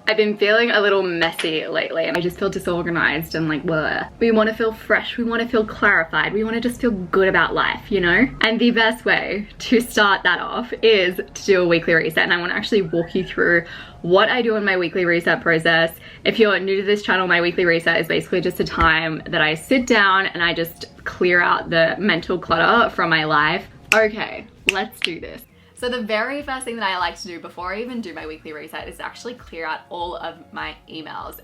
I've been feeling a little messy lately and I just feel disorganized and like bleh. We want to feel fresh, we want to feel clarified, we want to just feel good about life, you know? And the best way to start that off is to do a weekly reset, and I want to actually walk you through what I do in my weekly reset process. If you're new to this channel, my weekly reset is basically just a time that I sit down and I just clear out the mental clutter from my life. Okay, let's do this. So the very first thing that I like to do before I even do my weekly reset is actually clear out all of my emails.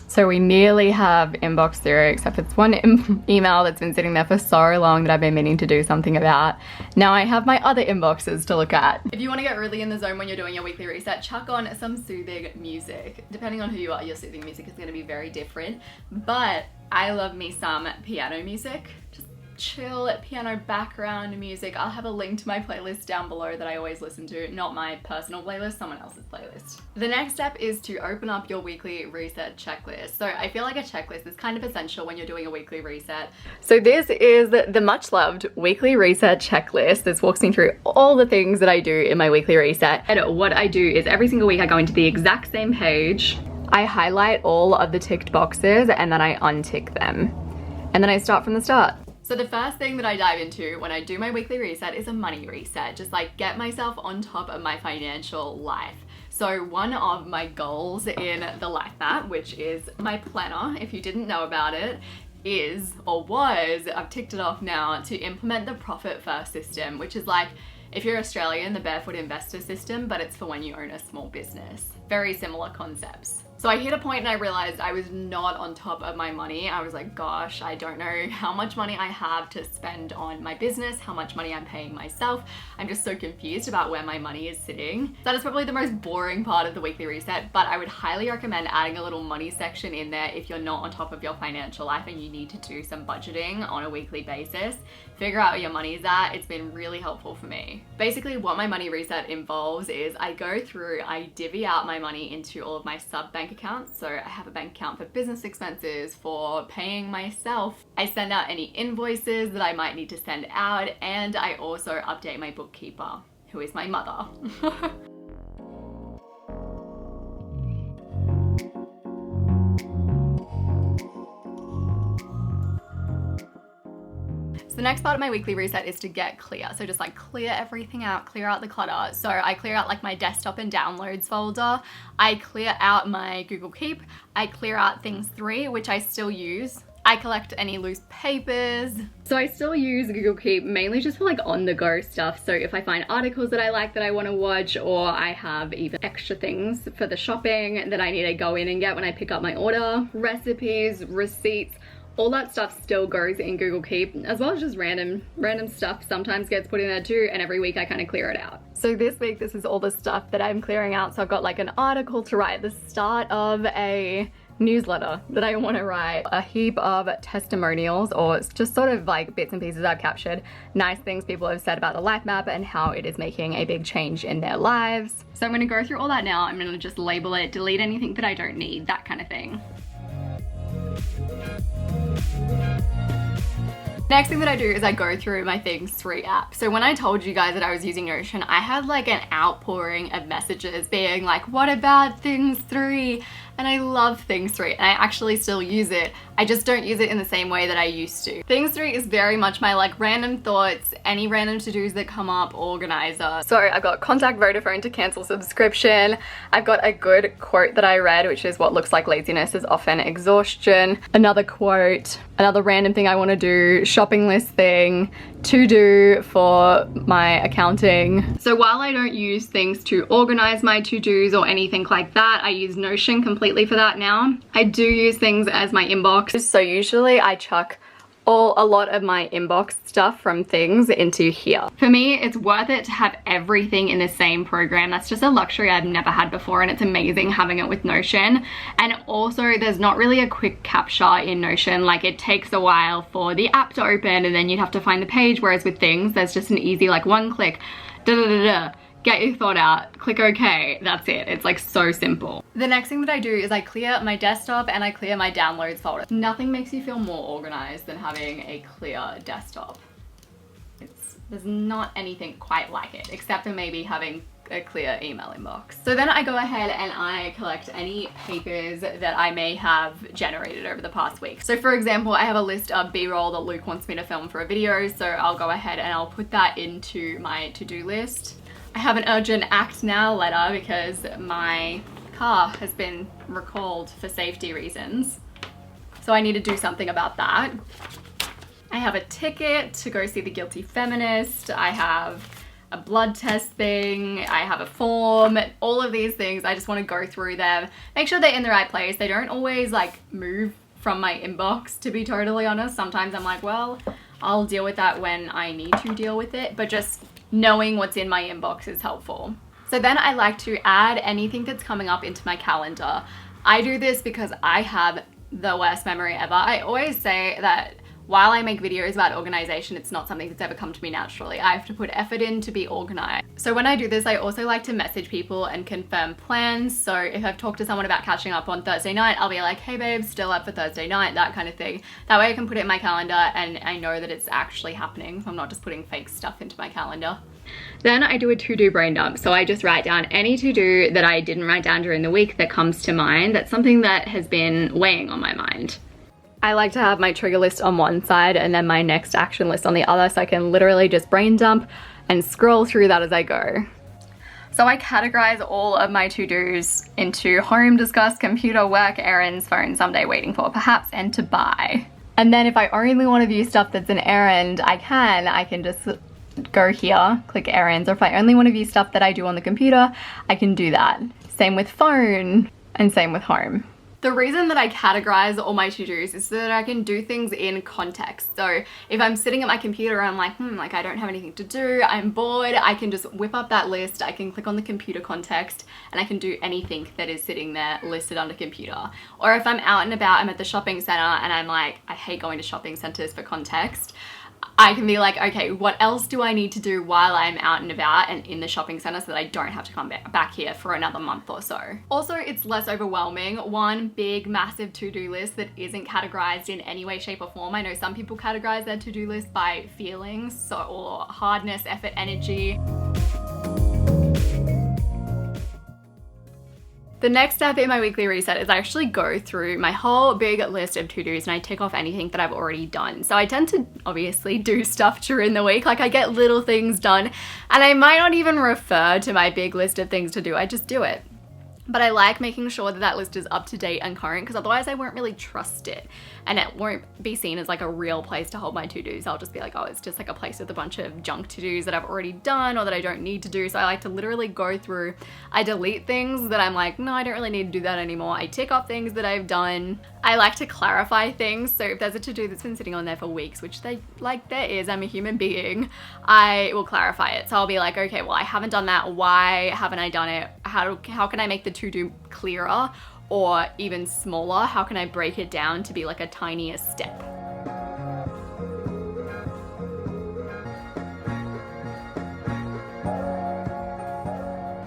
So we nearly have inbox zero, except it's one email that's been sitting there for so long that I've been meaning to do something about. Now I have my other inboxes to look at. If you want to get really in the zone when you're doing your weekly reset, chuck on some soothing music. Depending on who you are, your soothing music is going to be very different. But I love me some piano music. Just chill piano background music. I'll have a link to my playlist down below that I always listen to, not my personal playlist, someone else's playlist. The next step is to open up your weekly reset checklist. So I feel like a checklist is kind of essential when you're doing a weekly reset. So this is the much loved weekly reset checklist. This walks me through all the things that I do in my weekly reset. And what I do is every single week I go into the exact same page. I highlight all of the ticked boxes and then I untick them. And then I start from the start. So the first thing that I dive into when I do my weekly reset is a money reset, just like get myself on top of my financial life. So one of my goals in the life map, which is my planner, if you didn't know about it, is, or was, I've ticked it off now, to implement the profit first system, which is like, if you're Australian, the barefoot investor system, but it's for when you own a small business. Very similar concepts. So I hit a point and I realized I was not on top of my money. I was like, gosh, I don't know how much money I have to spend on my business, how much money I'm paying myself. I'm just so confused about where my money is sitting. That is probably the most boring part of the weekly reset, but I would highly recommend adding a little money section in there if you're not on top of your financial life and you need to do some budgeting on a weekly basis. Figure out where your money is at. It's been really helpful for me. Basically, what my money reset involves is I go through, I divvy out my money into all of my sub bank accounts. So I have a bank account for business expenses, for paying myself. I send out any invoices that I might need to send out, and I also update my bookkeeper, who is my mother. The next part of my weekly reset is to get clear. So just like clear everything out, clear out the clutter. So I clear out like my desktop and downloads folder. I clear out my Google Keep. I clear out Things 3, which I still use. I collect any loose papers. So I still use Google Keep mainly just for like on the go stuff. So if I find articles that I like that I want to watch, or I have even extra things for the shopping that I need to go in and get when I pick up my order, recipes, receipts, all that stuff still goes in Google Keep, as well as just random stuff sometimes gets put in there too, and every week I kind of clear it out. So this week, this is all the stuff that I'm clearing out. So I've got like an article to write, the start of a newsletter that I want to write, a heap of testimonials, or it's just sort of like bits and pieces I've captured, nice things people have said about the life map and how it is making a big change in their lives. So I'm going to go through all that now. I'm going to just label it, delete anything that I don't need, that kind of thing. Next thing that I do is I go through my Things 3 app. So when I told you guys that I was using Notion, I had like an outpouring of messages being like, what about Things 3? And I love Things 3 and I actually still use it. I just don't use it in the same way that I used to. Things 3 is very much my like random thoughts, any random to-dos that come up organizer. So I've got contact Vodafone to cancel subscription. I've got a good quote that I read, which is what looks like laziness is often exhaustion. Another quote, another random thing I want to do, shopping list thing, to do for my accounting. So while I don't use things to organize my to-dos or anything like that, I use Notion completely for that now. I do use things as my inbox. So usually I chuck a lot of my inbox stuff from things into here. For me, it's worth it to have everything in the same program. That's just a luxury I've never had before, and it's amazing having it with Notion. And also there's not really a quick capture in Notion. Like it takes a while for the app to open and then you'd have to find the page, whereas with things, there's just an easy like one click, get your thought out, click OK, that's it. It's like so simple. The next thing that I do is I clear my desktop and I clear my downloads folder. Nothing makes you feel more organized than having a clear desktop. It's There's not anything quite like it, except for maybe having a clear email inbox. So then I go ahead and I collect any papers that I may have generated over the past week. So for example, I have a list of B-roll that Luke wants me to film for a video, so I'll go ahead and I'll put that into my to-do list. I have an urgent act now letter because my car has been recalled for safety reasons. So I need to do something about that. I have a ticket to go see The Guilty Feminist. I have a blood test thing. I have a form. All of these things, I just want to go through them, make sure they're in the right place. They don't always like move from my inbox, to be totally honest. Sometimes I'm like, well, I'll deal with that when I need to deal with it, but just knowing what's in my inbox is helpful. So then I like to add anything that's coming up into my calendar. I do this because I have the worst memory ever. I always say that while I make videos about organization, it's not something that's ever come to me naturally. I have to put effort in to be organized. So when I do this, I also like to message people and confirm plans. So if I've talked to someone about catching up on Thursday night, I'll be like, hey babe, still up for Thursday night, that kind of thing. That way I can put it in my calendar and I know that it's actually happening. I'm not just putting fake stuff into my calendar. Then I do a to-do brain dump. So I just write down any to-do that I didn't write down during the week that comes to mind. That's something that has been weighing on my mind. I like to have my trigger list on one side and then my next action list on the other, so I can literally just brain dump and scroll through that as I go. So I categorize all of my to-dos into home, discuss, computer, work, errands, phone, someday waiting for, perhaps, and to buy. And then if I only want to view stuff that's an errand, I can just go here, click errands, or if I only want to view stuff that I do on the computer, I can do that. Same with phone and same with home. The reason that I categorize all my to-dos is so that I can do things in context. So if I'm sitting at my computer and I'm like, I don't have anything to do, I'm bored, I can just whip up that list, I can click on the computer context, and I can do anything that is sitting there listed under computer. Or if I'm out and about, I'm at the shopping center and I'm like, I hate going to shopping centers for context, I can be like, okay, what else do I need to do while I'm out and about and in the shopping center so that I don't have to come back here for another month or so. Also, it's less overwhelming. One big, massive to-do list that isn't categorized in any way, shape, or form. I know some people categorize their to-do list by feelings, or hardness, effort, energy. The next step in my weekly reset is I actually go through my whole big list of to-dos and I tick off anything that I've already done. So I tend to obviously do stuff during the week, like I get little things done and I might not even refer to my big list of things to do, I just do it. But I like making sure that that list is up to date and current because otherwise I won't really trust it and it won't be seen as like a real place to hold my to-dos. I'll just be like, oh, it's just like a place with a bunch of junk to-dos that I've already done or that I don't need to do. So I like to literally go through, I delete things that I'm like, no, I don't really need to do that anymore. I tick off things that I've done. I like to clarify things. So if there's a to-do that's been sitting on there for weeks, which there is, I'm a human being, I will clarify it. So I'll be like, okay, well, I haven't done that. Why haven't I done it? How can I make the to-do clearer or even smaller? How can I break it down to be like a tinier step?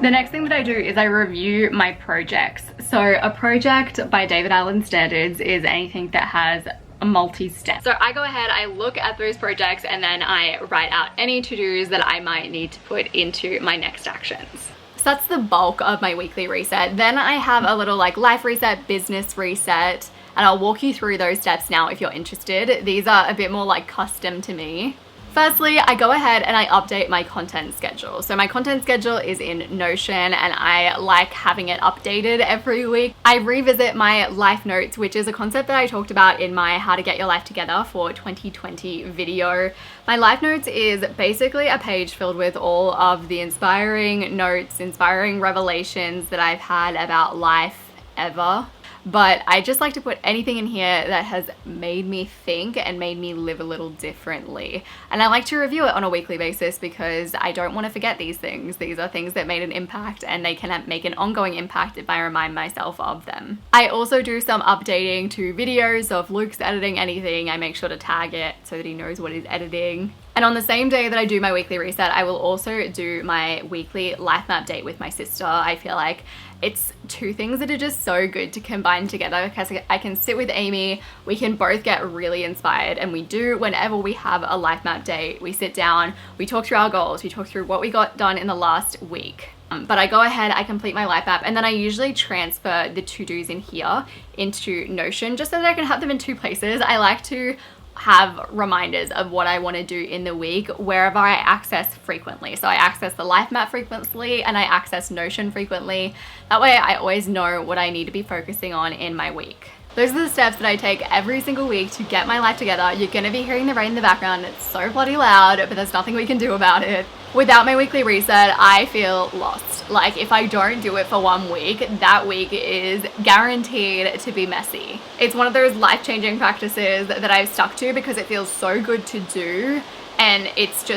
The next thing that I do is I review my projects. So a project by David Allen standards is anything that has a multi-step. So I go ahead, I look at those projects and then I write out any to-dos that I might need to put into my next actions. So that's the bulk of my weekly reset. Then I have a little like life reset, business reset, and I'll walk you through those steps now if you're interested. These are a bit more like custom to me. Firstly, I go ahead and I update my content schedule. So my content schedule is in Notion and I like having it updated every week. I revisit my life notes, which is a concept that I talked about in my How to Get Your Life Together for 2020 video. My life notes is basically a page filled with all of the inspiring notes, inspiring revelations that I've had about life ever. But I just like to put anything in here that has made me think and made me live a little differently. And I like to review it on a weekly basis because I don't want to forget these things. These are things that made an impact and they can make an ongoing impact if I remind myself of them. I also do some updating to videos, so if Luke's editing anything, I make sure to tag it so that he knows what he's editing. And on the same day that I do my weekly reset, I will also do my weekly life map date with my sister. I feel like it's two things that are just so good to combine together because I can sit with Amy, we can both get really inspired, and we do whenever we have a life map date. We sit down, we talk through our goals, we talk through what we got done in the last week. But I go ahead, I complete my life map, and then I usually transfer the to-dos in here into Notion just so that I can have them in two places. I like to have reminders of what I want to do in the week wherever I access frequently. So I access the life map frequently and I access Notion frequently. That way I always know what I need to be focusing on in my week. Those are the steps that I take every single week to get my life together. You're gonna be hearing the rain in the background. It's so bloody loud, but there's nothing we can do about it. Without my weekly reset, I feel lost. Like if I don't do it for 1 week, that week is guaranteed to be messy. It's one of those life-changing practices that I've stuck to because it feels so good to do, and it's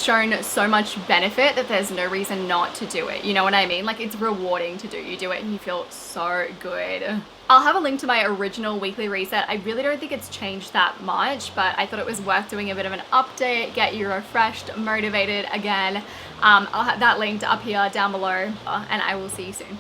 shown so much benefit that there's no reason not to do it. You know what I mean? Like it's rewarding to do. You do it and you feel so good. I'll have a link to my original weekly reset. I really don't think it's changed that much, but I thought it was worth doing a bit of an update, get you refreshed, motivated again. I'll have that linked up here down below, and I will see you soon.